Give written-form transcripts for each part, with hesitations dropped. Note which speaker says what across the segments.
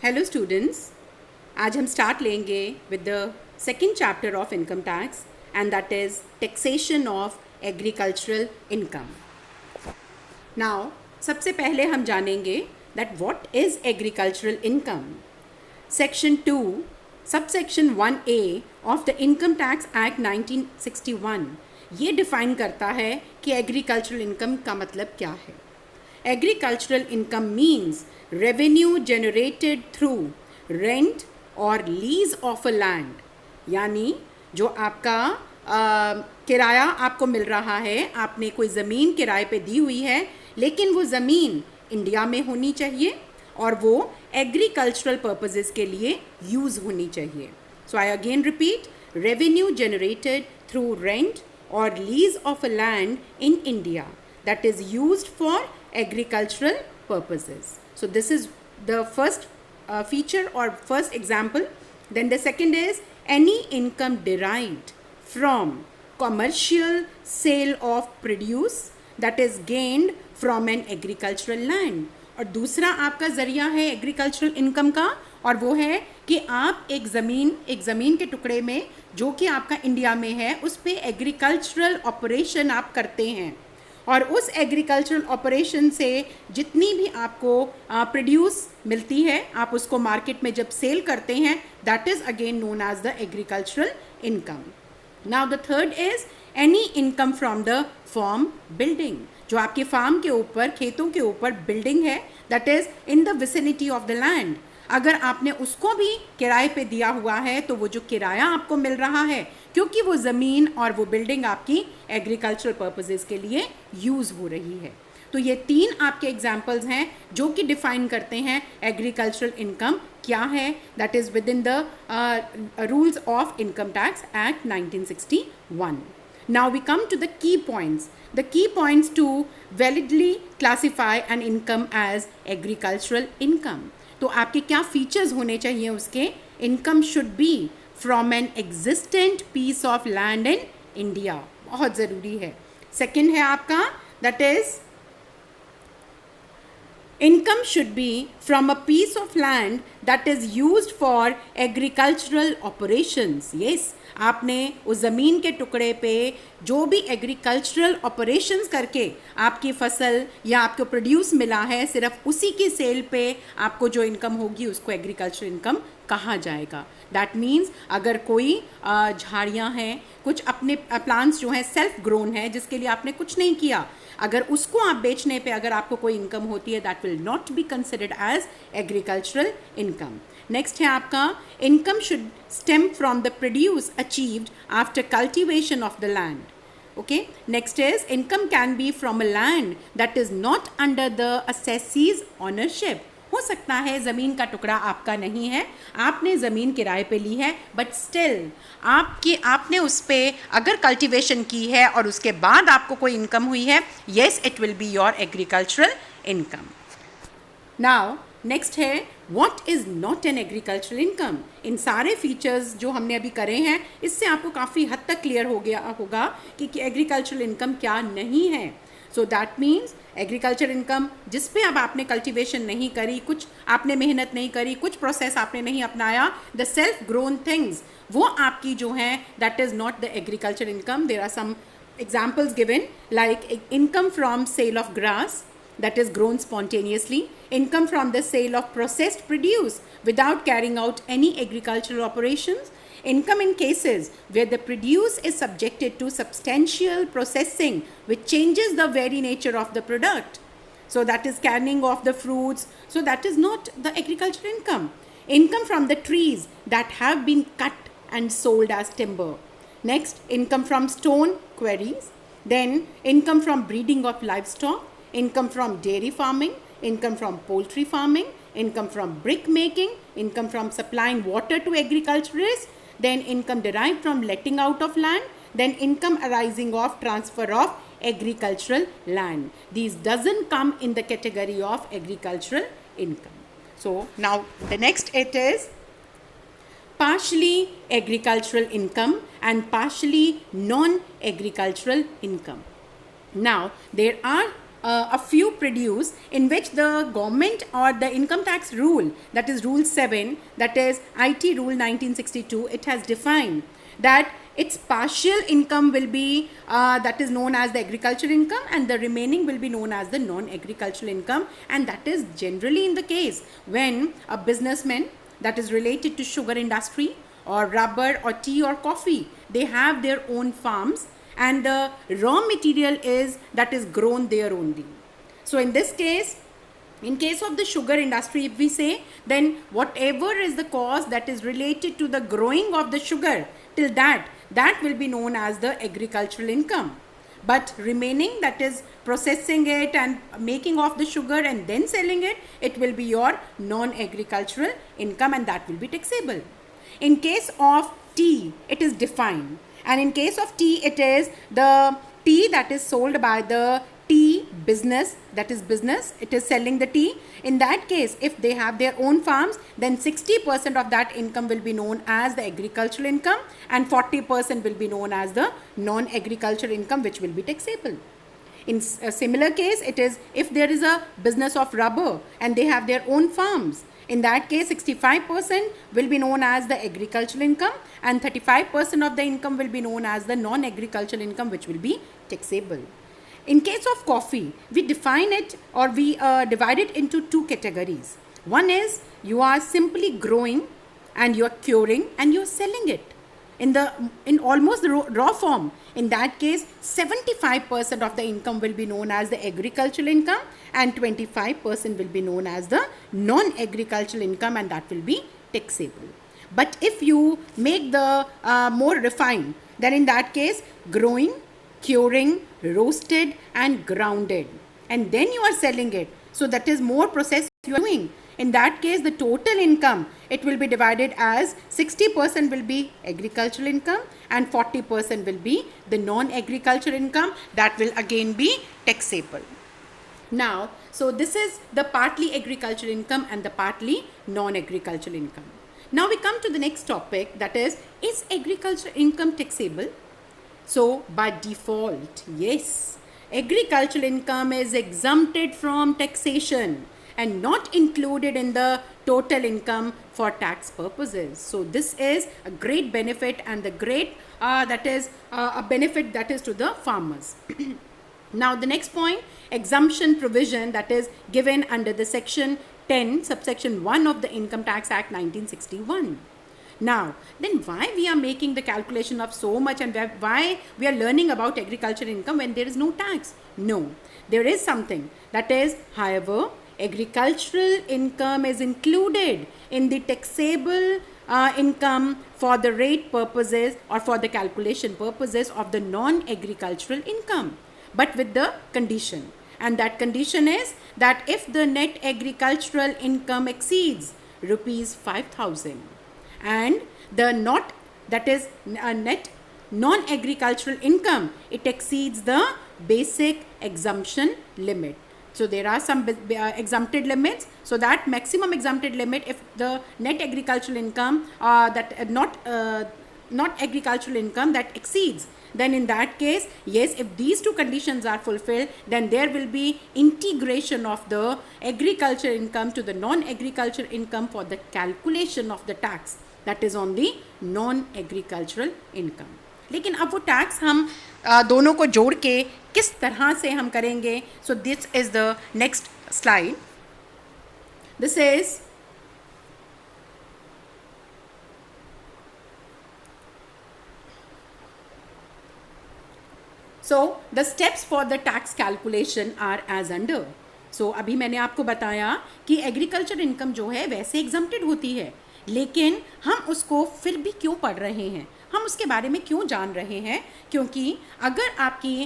Speaker 1: Hello students, आज हम start लेंगे with the second chapter of income tax and that is taxation of agricultural income. Now सबसे पहले हम जानेंगे that what is agricultural income. Section 2 subsection 1A of the income tax act 1961 ये define करता है कि एग्रीकल्चरल इनकम का मतलब क्या है. Agricultural income means revenue generated through rent or lease of a land. यानी जो आपका किराया आपको मिल रहा है, आपने कोई ज़मीन किराए पे दी हुई है, लेकिन वो ज़मीन इंडिया में होनी चाहिए और वो एग्रीकल्चरल पर्पसेस के लिए यूज़ होनी चाहिए. So I again repeat, revenue generated through rent और lease of a land in India that is used for agricultural purposes. So this is the first feature or first example. Then the second is any income derived from commercial sale of produce that is gained from an agricultural land. और दूसरा आपका ज़रिया है agricultural income का, और वो है कि आप एक ज़मीन के टुकड़े में जो कि आपका इंडिया में है उस पर एग्रीकल्चरल ऑपरेशन आप करते हैं, और उस एग्रीकल्चरल ऑपरेशन से जितनी भी आपको प्रोड्यूस मिलती है आप उसको मार्केट में जब सेल करते हैं, that is again known as the agricultural income. Now the third is any income from the farm building. जो आपके फार्म के ऊपर, खेतों के ऊपर बिल्डिंग है, that is in the vicinity of the land. अगर आपने उसको भी किराए पे दिया हुआ है तो वो जो किराया आपको मिल रहा है, क्योंकि वो ज़मीन और वो बिल्डिंग आपकी एग्रीकल्चरल पर्पसेस के लिए यूज़ हो रही है. तो ये तीन आपके एग्जाम्पल्स हैं जो कि डिफाइन करते हैं एग्रीकल्चरल इनकम क्या है, that is with in the rules of income tax act 1961. Now we come to the key points. The key points to validly classify an income as agricultural income. तो आपके क्या features होने चाहिए उसके. Income should be from an existent piece of land in India, बहुत ज़रूरी है. Second है आपका that is income should be from a piece of land that is used for agricultural operations. Yes, आपने उस ज़मीन के टुकड़े पे जो भी एग्रीकल्चरल ऑपरेशंस करके आपकी फसल या आपको प्रोड्यूस मिला है, सिर्फ उसी की सेल पे आपको जो इनकम होगी उसको एग्रीकल्चरल इनकम कहा जाएगा. दैट मीन्स अगर कोई झाड़ियाँ हैं, कुछ अपने प्लांट्स जो हैं सेल्फ ग्रोन है जिसके लिए आपने कुछ नहीं किया, अगर उसको आप बेचने पे अगर आपको कोई इनकम होती है, that will not be considered as agricultural income. Next है आपका income should stem from the produce achieved after cultivation of the land. Okay, next is income can be from a land that is not under the assessee's ownership. हो सकता है ज़मीन का टुकड़ा आपका नहीं है, आपने ज़मीन किराए पे ली है, बट स्टिल आपने उस पर अगर कल्टीवेशन की है और उसके बाद आपको कोई इनकम हुई है, yes it will be your agricultural income. Now next है what is not an agricultural income. इन सारे फीचर्स जो हमने अभी करे हैं इससे आपको काफ़ी हद तक क्लियर हो गया होगा कि एग्रीकल्चरल इनकम क्या नहीं है. So that means agriculture income जिस पे अब आपने कल्टीवेशन नहीं करी, कुछ आपने मेहनत नहीं करी, कुछ प्रोसेस आपने नहीं अपनाया, द सेल्फ ग्रोन थिंग्स, वो आपकी जो हैं that is not the agriculture income. There are some examples given like income from sale of grass that is grown spontaneously, income from the sale of processed produce without carrying out any agricultural operations, income in cases where the produce is subjected to substantial processing which changes the very nature of the product. So that is canning of the fruits. So that is not the agricultural income. Income from the trees that have been cut and sold as timber. Next, income from stone quarries. Then income from breeding of livestock, income from dairy farming, income from poultry farming, income from brick making, income from supplying water to agriculturists, then income derived from letting out of land, then income arising of transfer of agricultural land. These doesn't come in the category of agricultural income. So now the next it is partially agricultural income and partially non-agricultural income. Now there are a few produce in which the government or the income tax rule, that is Rule 7, that is IT Rule 1962, it has defined that its partial income will be that is known as the agricultural income, and the remaining will be known as the non-agricultural income. And that is generally in the case when a businessman that is related to sugar industry or rubber or tea or coffee, they have their own farms and the raw material is that is grown there only. So in this case, in case of the sugar industry, if we say, then whatever is the cost that is related to the growing of the sugar, till that will be known as the agricultural income. But remaining, that is processing it and making of the sugar and then selling it, it will be your non-agricultural income, and that will be taxable. In case of tea, it is defined. And in case of tea, it is the tea that is sold by the tea business, that is business, it is selling the tea. In that case, if they have their own farms, then 60% of that income will be known as the agricultural income and 40% will be known as the non-agricultural income, which will be taxable. In a similar case, it is if there is a business of rubber and they have their own farms, in that case 65% will be known as the agricultural income and 35% of the income will be known as the non-agricultural income, which will be taxable. In case of coffee, we define it or we divide it into two categories. One is you are simply growing and you are curing and you are selling it in almost the raw form. In that case, 75% of the income will be known as the agricultural income and 25% will be known as the non-agricultural income, and that will be taxable. But if you make the more refined, then in that case, growing, curing, roasted and grounded, and then you are selling it, so that is more process you are doing. In that case, the total income, it will be divided as 60% will be agricultural income and 40% will be the non-agricultural income, that will again be taxable. Now, so this is the partly agricultural income and the partly non-agricultural income. Now we come to the next topic, that is agricultural income taxable? So by default, yes, agricultural income is exempted from taxation and not included in the total income for tax purposes. So this is a great benefit and the great that is a benefit that is to the farmers. Now the next point, exemption provision that is given under the section 10 subsection 1 of the Income Tax Act 1961. Now, then why we are making the calculation of so much and why we are learning about agricultural income when there is no tax? No, there is something, that is, however, agricultural income is included in the taxable income for the rate purposes or for the calculation purposes of the non-agricultural income, but with the condition. And that condition is that if the net agricultural income exceeds rupees 5,000 and the net non-agricultural income, it exceeds the basic exemption limit. So there are some exempted limits. So that maximum exempted limit, if the net agricultural income not agricultural income that exceeds, then in that case, yes, if these two conditions are fulfilled, then there will be integration of the agricultural income to the non-agricultural income for the calculation of the tax, that is on the non-agricultural income. लेकिन अब वो tax हम दोनों को जोड़ के किस तरह से हम करेंगे? So this is the next slide. This is So the steps for the tax calculation are as under. So अभी मैंने आपको बताया कि एग्रीकल्चर इनकम जो है वैसे एग्जम्प्टेड होती है, लेकिन हम उसको फिर भी क्यों पढ़ रहे हैं, हम उसके बारे में क्यों जान रहे हैं? क्योंकि अगर आपकी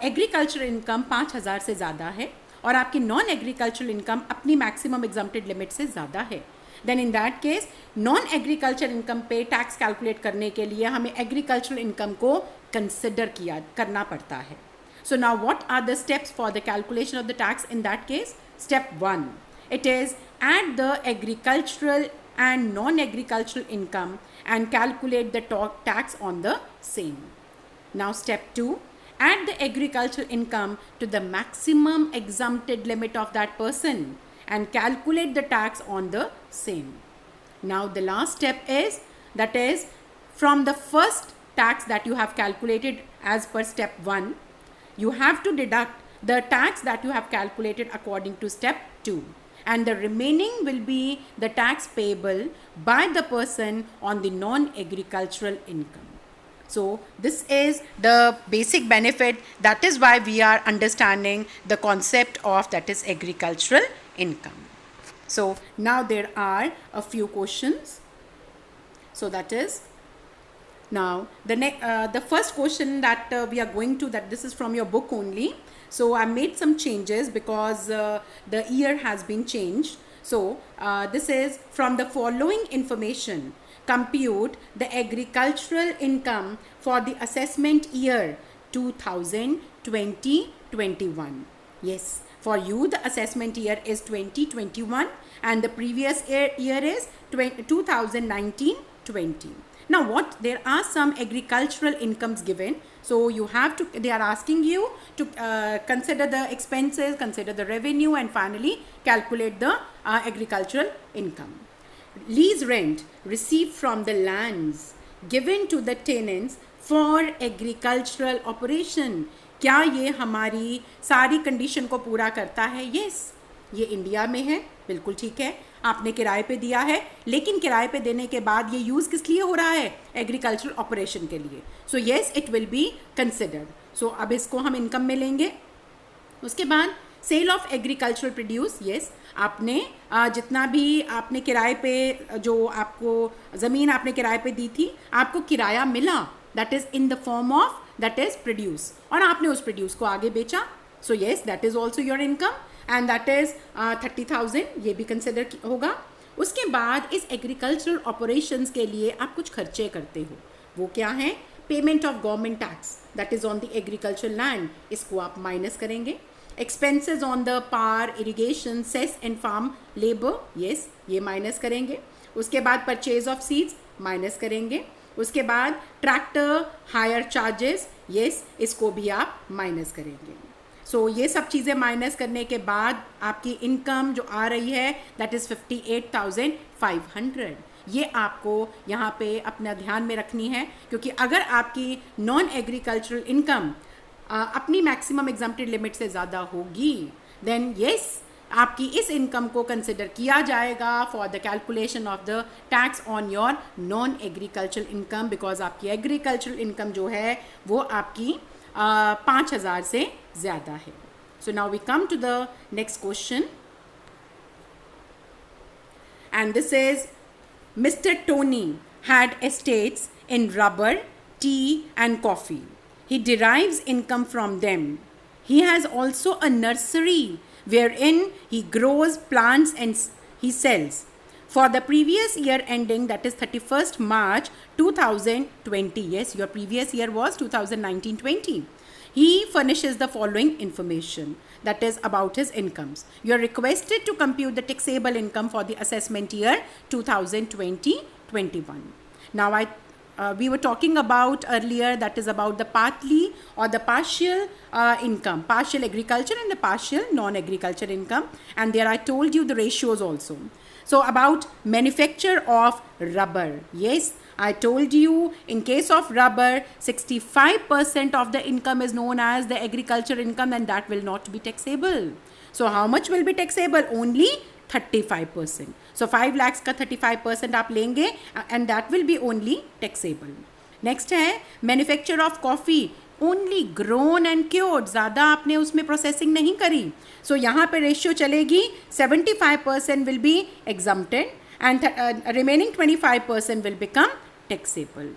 Speaker 1: एग्रीकल्चर इनकम 5,000 से ज़्यादा है और आपकी नॉन एग्रीकल्चरल इनकम अपनी मैक्सिमम एग्जम्प्टेड लिमिट से ज़्यादा है, then in that case non agriculture income पे टैक्स कैलकुलेट करने के लिए हमें एग्रीकल्चरल इनकम को कंसिडर करना पड़ता है. So now what are the steps for the calculation of the tax in that case? Step 1, it is add the agricultural and non-agricultural income and calculate the tax on the same. Now step 2, add the agricultural income to the maximum exempted limit of that person and calculate the tax on the same. Now the last step is, that is, from the first tax that you have calculated as per step 1, you have to deduct the tax that you have calculated according to step 2, and the remaining will be the tax payable by the person on the non-agricultural income. So this is the basic benefit. That is why we are understanding the concept of, that is, agricultural income. So now there are a few questions. So that is, now the first question that we are going to, that this is from your book only. So I made some changes because the year has been changed. So this is, from the following information, compute the agricultural income for the assessment year 2020-21. Yes, for you the assessment year is 2021 and the previous year is 2019-20. Now what, there are some agricultural incomes given. So you have to, they are asking you to consider the expenses, consider the revenue, and finally calculate the agricultural income. Lease rent received from the lands given to the tenants for agricultural operation. क्या ये हमारी सारी condition को पूरा करता है? Yes, ये India में है, बिल्कुल ठीक है, आपने किराए पे दिया है, लेकिन किराए पे देने के बाद ये यूज़ किस लिए हो रहा है? एग्रीकल्चरल ऑपरेशन के लिए. So yes, it will be considered. So अब इसको हम इनकम में लेंगे. उसके बाद sale of agricultural produce. Yes, आपने जितना भी आपने किराए पे, जो आपको ज़मीन आपने किराए पे दी थी, आपको किराया मिला, that is in the form of, that is produce, और आपने उस प्रोड्यूस को आगे बेचा. So yes, that is also your income and that is 30,000. ये भी कंसिडर होगा. उसके बाद इस एग्रीकल्चरल ऑपरेशंस के लिए आप कुछ खर्चे करते हो. वो क्या हैं? Payment of government tax, that is on the agriculture land, इसको आप माइनस करेंगे. Expenses on the power, irrigation, cess and farm labour, yes, ये माइनस करेंगे. उसके बाद परचेज ऑफ सीड्स माइनस करेंगे. उसके बाद ट्रैक्टर हायर चार्जेस, येस, इसको भी आप माइनस करेंगे. सो ये सब चीज़ें माइनस करने के बाद आपकी इनकम जो आ रही है, दैट इज़ 58,500. ये आपको यहाँ पे अपना ध्यान में रखनी है, क्योंकि अगर आपकी नॉन एग्रीकल्चरल इनकम अपनी मैक्सिमम एग्जम्प्टेड लिमिट से ज़्यादा होगी, देन येस, आपकी इस इनकम को कंसिडर किया जाएगा for the calculation of the tax on your non agricultural income, because आपकी एग्रीकल्चरल इनकम जो है वो आपकी 5,000 से ज़्यादा है. So now we come to the next question, and this is, mister Tony had estates in rubber, tea and coffee. He derives income from them. He has also a nursery wherein he grows plants and he sells. For the previous year ending, that is 31st March 2020, yes, your previous year was 2019-20, he furnishes the following information, that is about his incomes. You are requested to compute the taxable income for the assessment year 2020-21. Now we were talking about earlier, that is about the partly or the partial income, partial agriculture and the partial non-agriculture income, and there I told you the ratios also. So about manufacture of rubber, yes, I told you in case of rubber 65% of the income is known as the agriculture income, and that will not be taxable. So how much will be taxable? Only 35%. So 5 lakhs का 35% आप लेंगे and that will be only taxable. Next है manufacture of coffee, only grown and cured, ज़्यादा आपने उसमें processing नहीं करी. So यहाँ पे रेशियो चलेगी 75% will be exempted and remaining 25% will become taxable.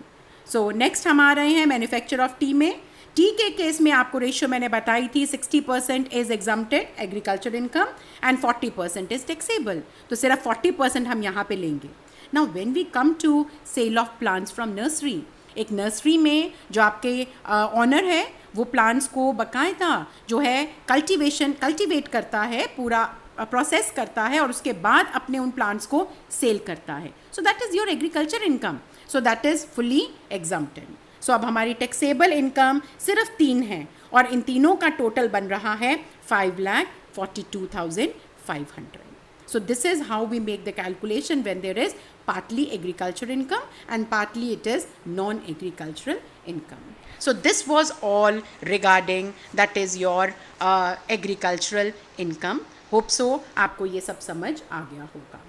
Speaker 1: So next हम आ रहे हैं manufacture of tea में. टी के केस में आपको रेशियो मैंने बताई थी, 60% is exempted agriculture income and 40% is taxable. तो सिर्फ 40% हम यहाँ पे लेंगे. Now when we come to sale of plants from nursery, एक नर्सरी में जो आपके ऑनर है वो प्लांट्स को बाकायदा जो है कल्टिवेट करता है, पूरा प्रोसेस करता है और उसके बाद अपने उन प्लांट्स को सेल करता है. So that is your agriculture income. So that is fully exempted. So अब हमारी टैक्सेबल इनकम सिर्फ 3 है और इन तीनों का टोटल बन रहा है 5,42,500. So this is how we make the calculation when there is partly agricultural income and partly it is non-agricultural income. So this was all regarding that is your agricultural income. Hope so आपको ये सब समझ आ गया होगा.